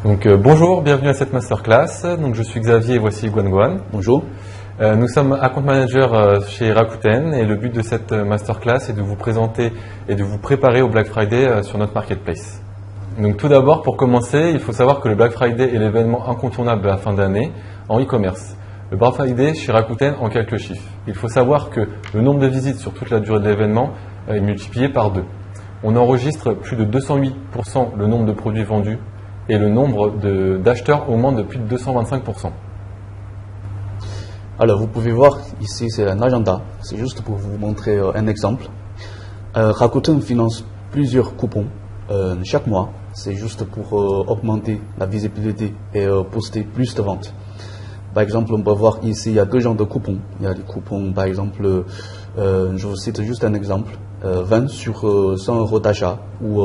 Bonjour, bienvenue à cette masterclass. Donc, je suis Xavier et voici Guan. Bonjour. Nous sommes account manager chez Rakuten et le but de cette masterclass est de vous présenter et de vous préparer au Black Friday sur notre marketplace. Donc tout d'abord, pour commencer, il faut savoir que le Black Friday est l'événement incontournable de la fin d'année en e-commerce. Le Black Friday chez Rakuten en quelques chiffres. Il faut savoir que le nombre de visites sur toute la durée de l'événement est multiplié par 2. On enregistre plus de 208% le nombre de produits vendus et le nombre d'acheteurs augmente de plus de 225%. Alors, vous pouvez voir ici, c'est un agenda. C'est juste pour vous montrer un exemple. Rakuten finance plusieurs coupons chaque mois. C'est juste pour augmenter la visibilité et poster plus de ventes. Par exemple, on peut voir ici, il y a deux genres de coupons. Il y a des coupons, par exemple, je vous cite juste un exemple, 20 sur 100 euros d'achat ou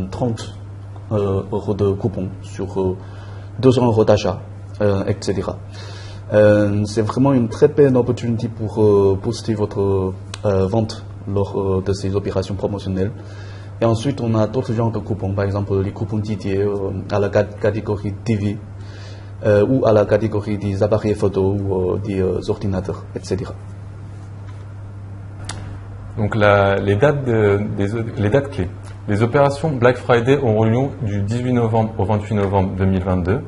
30 euros de coupons sur 200 euros d'achat, etc. C'est vraiment une très belle opportunité pour poster votre vente lors de ces opérations promotionnelles. Et ensuite, on a d'autres genres de coupons, par exemple les coupons dédiés à la catégorie TV ou à la catégorie des appareils photo ou des ordinateurs, etc. Donc les dates clés. Les opérations Black Friday auront lieu du 18 novembre au 28 novembre 2022.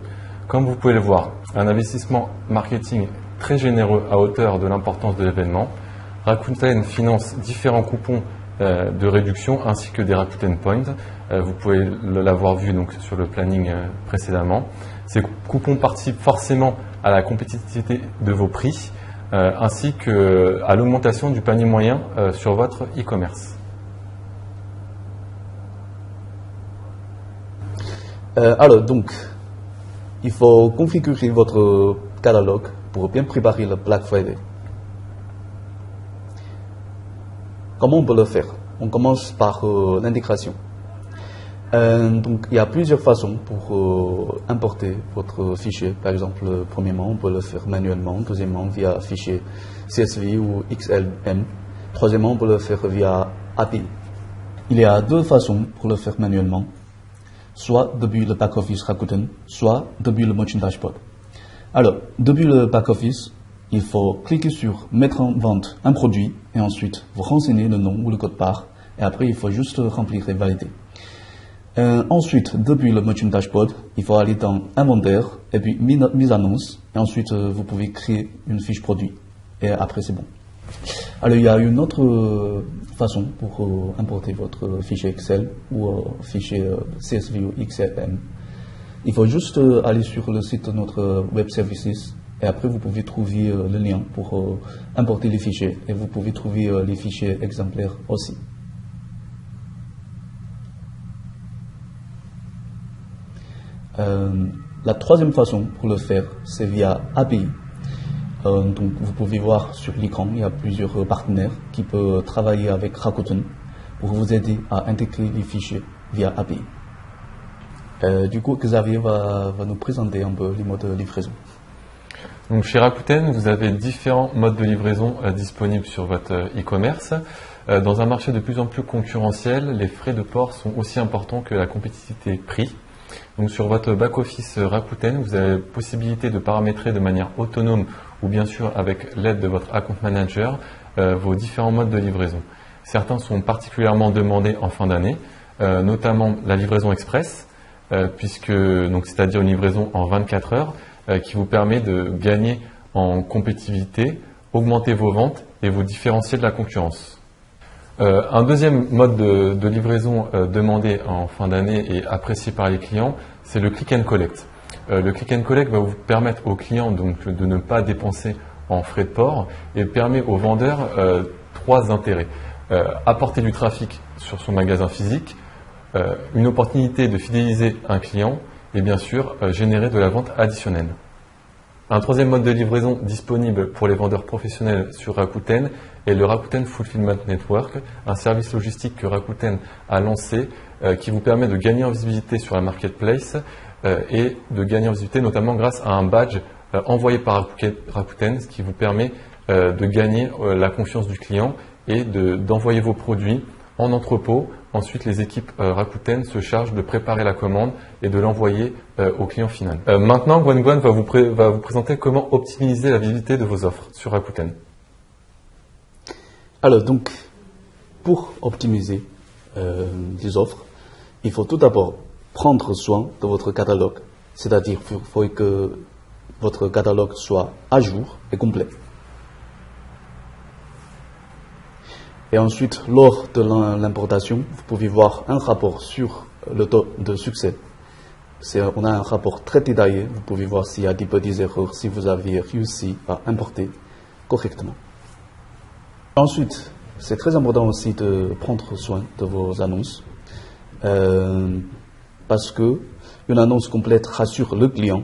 Comme vous pouvez le voir, un investissement marketing très généreux à hauteur de l'importance de l'événement. Rakuten finance différents coupons de réduction ainsi que des Rakuten Points. Vous pouvez l'avoir vu donc sur le planning précédemment. Ces coupons participent forcément à la compétitivité de vos prix ainsi qu'à l'augmentation du panier moyen sur votre e-commerce. Alors donc, il faut configurer votre catalogue pour bien préparer le Black Friday. Comment on peut le faire? On commence par l'intégration. Donc, il y a plusieurs façons pour importer votre fichier. Par exemple, premièrement, on peut le faire manuellement. Deuxièmement, via fichier CSV ou XLM. Troisièmement, on peut le faire via API. Il y a deux façons pour le faire manuellement. Soit depuis le back-office Rakuten, soit depuis le Merchant Dashboard. Alors, depuis le back-office, il faut cliquer sur mettre en vente un produit et ensuite vous renseigner le nom ou le code part et après il faut juste remplir et valider. Ensuite, depuis le Merchant Dashboard, il faut aller dans inventaire et puis mise annonce et ensuite vous pouvez créer une fiche produit et après c'est bon. Alors il y a une autre façon pour importer votre fichier Excel ou fichier CSV ou XLM. Il faut juste aller sur le site de notre Web Services et après vous pouvez trouver le lien pour importer les fichiers et vous pouvez trouver les fichiers exemplaires aussi. La troisième façon pour le faire, c'est via API. Donc vous pouvez voir sur l'écran, il y a plusieurs partenaires qui peuvent travailler avec Rakuten pour vous aider à intégrer les fichiers via API. Du coup, Xavier va nous présenter un peu les modes de livraison. Donc chez Rakuten, vous avez différents modes de livraison disponibles sur votre e-commerce. Dans un marché de plus en plus concurrentiel, les frais de port sont aussi importants que la compétitivité prix. Donc sur votre back-office Rakuten, vous avez la possibilité de paramétrer de manière autonome ou bien sûr avec l'aide de votre account manager vos différents modes de livraison. Certains sont particulièrement demandés en fin d'année, notamment la livraison express, c'est-à-dire une livraison en 24 heures qui vous permet de gagner en compétitivité, augmenter vos ventes et vous différencier de la concurrence. Un deuxième mode de livraison demandé en fin d'année et apprécié par les clients, c'est le click and collect. Le click and collect va vous permettre aux clients donc, de ne pas dépenser en frais de port et permet aux vendeurs trois intérêts. Apporter du trafic sur son magasin physique, une opportunité de fidéliser un client et bien sûr générer de la vente additionnelle. Un troisième mode de livraison disponible pour les vendeurs professionnels sur Rakuten est le Rakuten Fulfillment Network, un service logistique que Rakuten a lancé qui vous permet de gagner en visibilité sur la marketplace et de gagner en visibilité notamment grâce à un badge envoyé par Rakuten, ce qui vous permet de gagner la confiance du client et d'envoyer vos produits en entrepôt. Ensuite, les équipes Rakuten se chargent de préparer la commande et de l'envoyer au client final. Maintenant, Gwen va vous présenter comment optimiser la visibilité de vos offres sur Rakuten. Alors donc, pour optimiser les offres, il faut tout d'abord prendre soin de votre catalogue, c'est-à-dire qu'il faut que votre catalogue soit à jour et complet. Et ensuite, lors de l'importation, vous pouvez voir un rapport sur le taux de succès. On a un rapport très détaillé, vous pouvez voir s'il y a des petites erreurs, si vous avez réussi à importer correctement. Ensuite, c'est très important aussi de prendre soin de vos annonces, parce que une annonce complète rassure le client,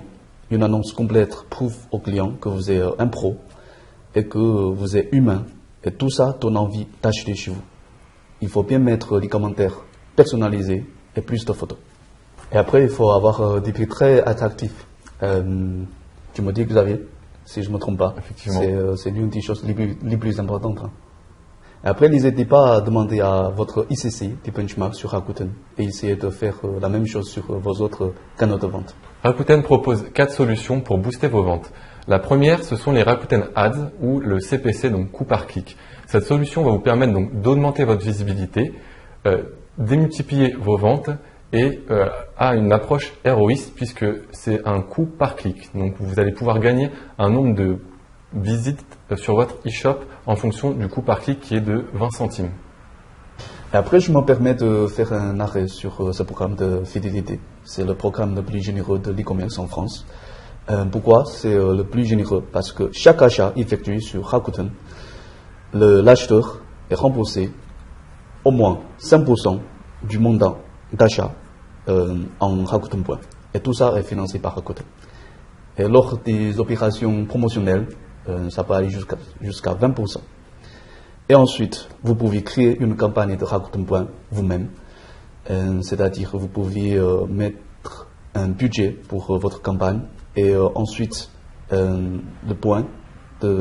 une annonce complète prouve au client que vous êtes un pro et que vous êtes humain. Et tout ça donne envie d'acheter chez vous. Il faut bien mettre les commentaires personnalisés et plus de photos. Et après, il faut avoir des prix très attractifs. Tu me dis, Xavier, si je ne me trompe pas. Effectivement. C'est l'une des choses les plus importantes. Et après, n'hésitez pas à demander à votre ICC des benchmarks sur Rakuten et essayez de faire la même chose sur vos autres canaux de vente. Rakuten propose 4 solutions pour booster vos ventes. La première, ce sont les Rakuten Ads ou le CPC, donc coût par clic. Cette solution va vous permettre donc d'augmenter votre visibilité, démultiplier vos ventes et a une approche ROIs puisque c'est un coût par clic. Donc vous allez pouvoir gagner un nombre de visites sur votre e-shop en fonction du coût par clic qui est de 20 centimes. Et après, je me permets de faire un arrêt sur ce programme de fidélité. C'est le programme le plus généreux de l'e-commerce en France. Pourquoi c'est le plus généreux? Parce que chaque achat effectué sur Rakuten, l'acheteur est remboursé au moins 5% du montant d'achat en Rakuten Point. Et tout ça est financé par Rakuten. Et lors des opérations promotionnelles, ça peut aller jusqu'à 20%. Et ensuite, vous pouvez créer une campagne de Rakuten Point vous-même. C'est-à-dire que vous pouvez mettre un budget pour votre campagne. Et ensuite, le point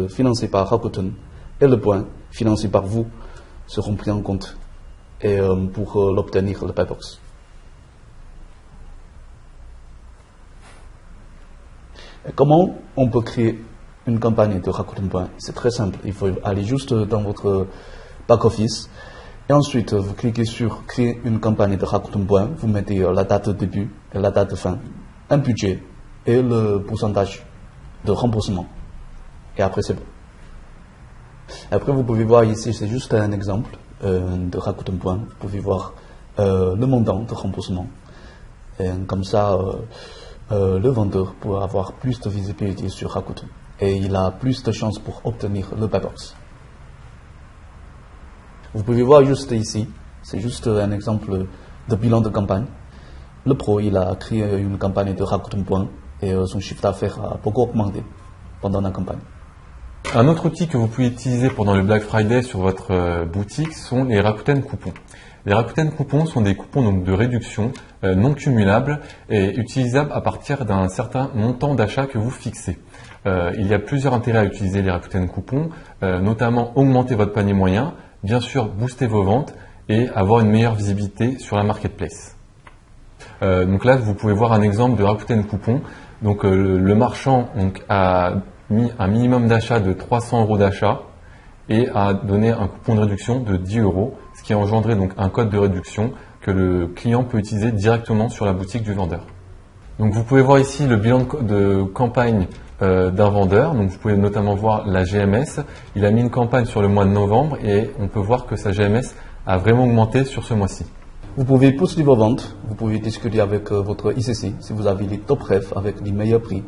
financé par Rakuten et le point financé par vous seront pris en compte et, pour l'obtenir, le Paybox. Comment on peut créer une campagne de Rakuten Point? C'est très simple. Il faut aller juste dans votre back-office et ensuite vous cliquez sur créer une campagne de Rakuten Point. Vous mettez la date de début et la date de fin, un budget et le pourcentage de remboursement. Et après, c'est bon. Après, vous pouvez voir ici, c'est juste un exemple de Rakuten Point. Vous pouvez voir le montant de remboursement. Et comme ça, le vendeur pourra avoir plus de visibilité sur Rakuten. Et il a plus de chances pour obtenir le Paybox. Vous pouvez voir juste ici, c'est juste un exemple de bilan de campagne. Le pro, il a créé une campagne de Rakuten Point. Et son chiffre d'affaires a beaucoup augmenté pendant la campagne. Un autre outil que vous pouvez utiliser pendant le Black Friday sur votre boutique sont les Rakuten Coupons. Les Rakuten Coupons sont des coupons donc, de réduction non cumulables et utilisables à partir d'un certain montant d'achat que vous fixez. Il y a plusieurs intérêts à utiliser les Rakuten Coupons, notamment augmenter votre panier moyen, bien sûr booster vos ventes et avoir une meilleure visibilité sur la marketplace. Donc là, vous pouvez voir un exemple de Rakuten Coupon. Donc le marchand a mis un minimum d'achat de 300 € d'achat et a donné un coupon de réduction de 10 €, ce qui a engendré donc un code de réduction que le client peut utiliser directement sur la boutique du vendeur. Donc vous pouvez voir ici le bilan de campagne d'un vendeur. Donc vous pouvez notamment voir la GMS. Il a mis une campagne sur le mois de novembre et on peut voir que sa GMS a vraiment augmenté sur ce mois-ci. Vous pouvez poursuivre vos ventes, vous pouvez discuter avec votre ICC si vous avez les top refs avec les meilleurs prix.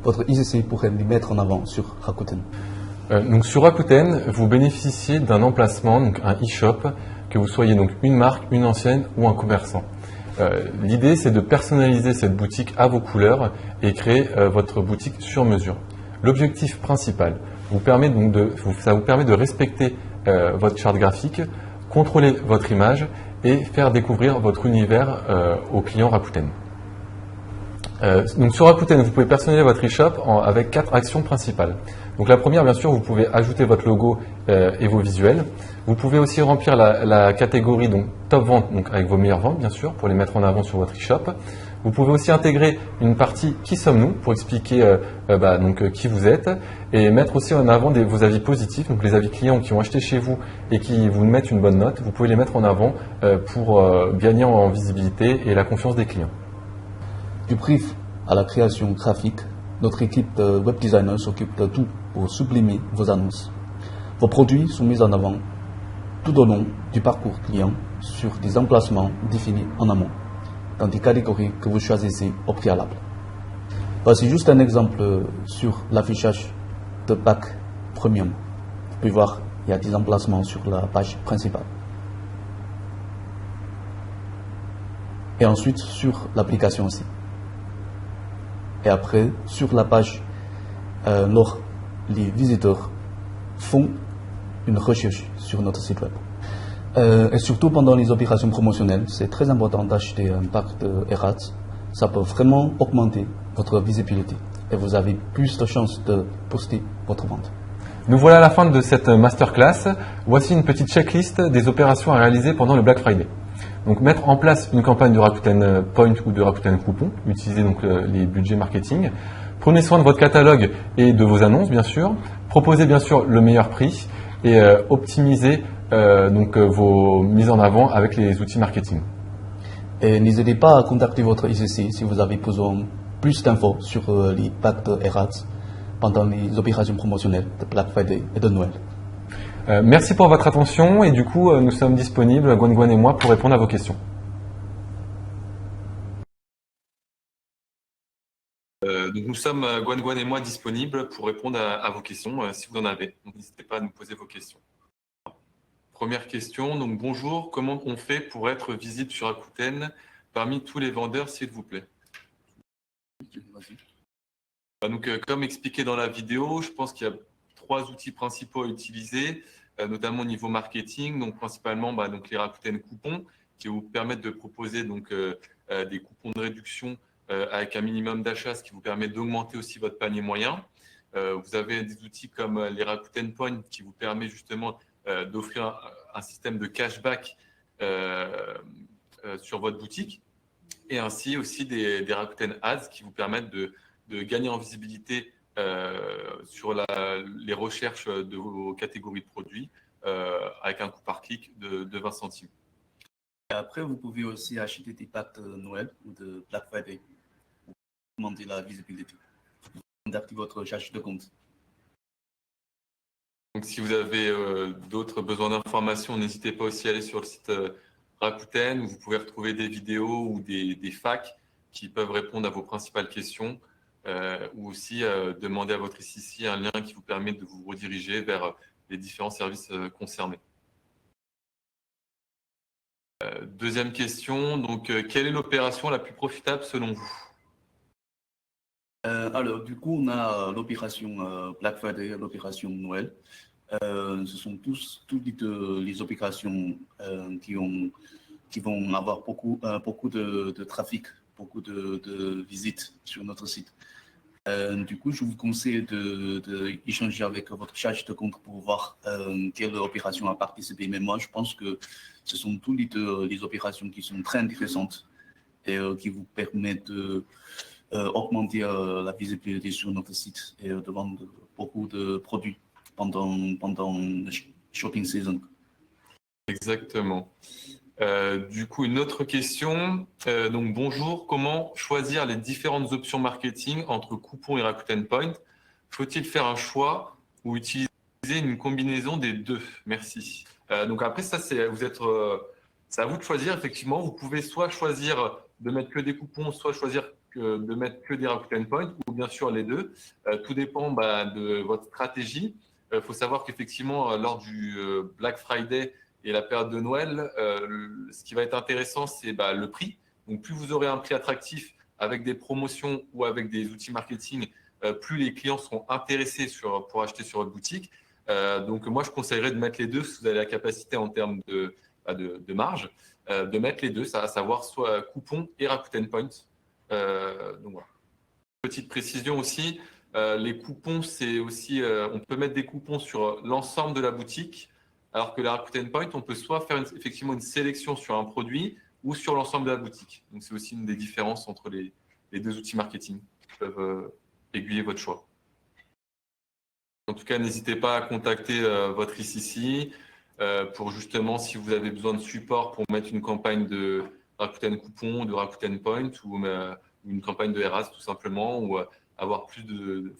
Votre ICC pourrait les mettre en avant sur Rakuten. Donc sur Rakuten, vous bénéficiez d'un emplacement, donc un e-shop, que vous soyez donc une marque, une enseigne ou un commerçant. L'idée, c'est de personnaliser cette boutique à vos couleurs et créer votre boutique sur mesure. L'objectif principal ça vous permet de respecter votre charte graphique, contrôler votre image et faire découvrir votre univers aux clients Rakuten. Donc sur Rakuten, vous pouvez personnaliser votre e-shop avec 4 actions principales. Donc la première, bien sûr, vous pouvez ajouter votre logo et vos visuels. Vous pouvez aussi remplir la catégorie donc top vente, donc avec vos meilleures ventes, bien sûr, pour les mettre en avant sur votre e-shop. Vous pouvez aussi intégrer une partie qui sommes-nous pour expliquer qui vous êtes et mettre aussi en avant vos avis positifs, donc les avis clients qui ont acheté chez vous et qui vous mettent une bonne note. Vous pouvez les mettre en avant pour gagner en visibilité et la confiance des clients. Du brief à la création graphique, notre équipe de web designers s'occupe de tout pour sublimer vos annonces. Vos produits sont mis en avant tout au long du parcours client sur des emplacements définis en amont, dans des catégories que vous choisissez au préalable. Voici juste un exemple sur l'affichage de pack premium. Vous pouvez voir, il y a des emplacements sur la page principale. Et ensuite sur l'application aussi. Et après, sur la page, les visiteurs font une recherche sur notre site web. Et surtout pendant les opérations promotionnelles, c'est très important d'acheter un pack de Erath. Ça peut vraiment augmenter votre visibilité et vous avez plus de chances de poster votre vente. Nous voilà à la fin de cette masterclass. Voici une petite checklist des opérations à réaliser pendant le Black Friday. Donc mettre en place une campagne de Rakuten Point ou de Rakuten Coupon, utilisez donc les budgets marketing. Prenez soin de votre catalogue et de vos annonces bien sûr. Proposez bien sûr le meilleur prix et optimisez vos mises en avant avec les outils marketing. Et n'hésitez pas à contacter votre ICC si vous avez besoin plus d'infos sur les packs de Erath pendant les opérations promotionnelles de Black Friday et de Noël. Merci pour votre attention et du coup nous sommes disponibles, Gwen et moi, pour répondre à vos questions. Donc nous sommes, Gwen et moi, disponibles pour répondre à vos questions si vous en avez. Donc n'hésitez pas à nous poser vos questions. Première question, donc bonjour, comment on fait pour être visible sur Rakuten parmi tous les vendeurs, s'il vous plaît? Donc, comme expliqué dans la vidéo, je pense qu'il y a 3 outils principaux à utiliser, notamment au niveau marketing, donc principalement les Rakuten coupons qui vous permettent de proposer des coupons de réduction avec un minimum d'achat, ce qui vous permet d'augmenter aussi votre panier moyen. Vous avez des outils comme les Rakuten Point qui vous permet justement d'offrir un système de cashback sur votre boutique et ainsi aussi des Rakuten Ads qui vous permettent de gagner en visibilité sur les recherches de vos catégories de produits avec un coût par clic de 20 centimes. Et après, vous pouvez aussi acheter des packs de Noël ou de Black Friday pour augmenter la visibilité. Contactez votre charge de compte. Donc, si vous avez d'autres besoins d'informations, n'hésitez pas aussi à aller sur le site Rakuten où vous pouvez retrouver des vidéos ou des facs qui peuvent répondre à vos principales questions ou aussi demander à votre ICC un lien qui vous permet de vous rediriger vers les différents services concernés. Deuxième question, donc quelle est l'opération la plus profitable selon vous? Alors, du coup, on a l'opération Black Friday, l'opération Noël. Ce sont toutes les opérations qui vont avoir beaucoup de trafic, beaucoup de visites sur notre site. Du coup, je vous conseille d'échanger avec votre charge de compte pour voir quelle opération a participé. Mais moi, je pense que ce sont toutes les opérations qui sont très intéressantes et qui vous permettent d'augmenter la visibilité sur notre site et de vendre beaucoup de produits pendant le shopping season. Exactement. Du coup, une autre question. Donc, bonjour, comment choisir les différentes options marketing entre coupons et Rakuten Point? Faut-il faire un choix ou utiliser une combinaison des deux? Merci. Donc après, ça, c'est à vous de choisir. Effectivement, vous pouvez soit choisir de mettre que des coupons, soit choisir de mettre que des Rakuten Point, ou bien sûr les deux. Tout dépend de votre stratégie. Il faut savoir qu'effectivement, lors du Black Friday et la période de Noël, ce qui va être intéressant, c'est le prix. Donc, plus vous aurez un prix attractif avec des promotions ou avec des outils marketing, plus les clients seront intéressés pour acheter sur votre boutique. Donc, moi, je conseillerais de mettre les deux si vous avez la capacité en termes de marge, de mettre les deux, à savoir soit coupons et Rakuten Point Donc voilà. Petite précision aussi, les coupons, c'est aussi, on peut mettre des coupons sur l'ensemble de la boutique, alors que la Rakuten Point, on peut soit faire effectivement une sélection sur un produit ou sur l'ensemble de la boutique. Donc c'est aussi une des différences entre les deux outils marketing qui peuvent aiguiller votre choix. En tout cas, n'hésitez pas à contacter votre ICC pour justement, si vous avez besoin de support pour mettre une campagne de Rakuten Coupon, de Rakuten Point ou une campagne de Eras tout simplement, ou avoir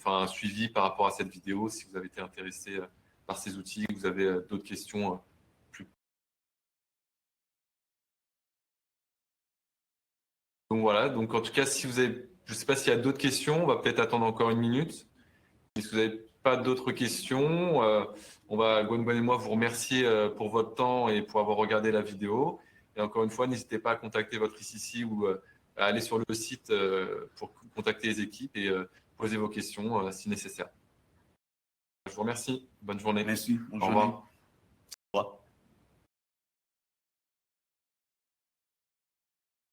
un suivi par rapport à cette vidéo si vous avez été intéressé par ces outils, que vous avez d'autres questions plus. Donc voilà, donc en tout cas, si vous avez, je ne sais pas s'il y a d'autres questions, on va peut-être attendre encore une minute. Si vous n'avez pas d'autres questions, on va, Gwenbon et moi, vous remercier pour votre temps et pour avoir regardé la vidéo. Et encore une fois, n'hésitez pas à contacter votre ICC ou à aller sur le site pour contacter les équipes et poser vos questions si nécessaire. Je vous remercie. Bonne journée. Merci. Bonne Au revoir. journée. Au revoir.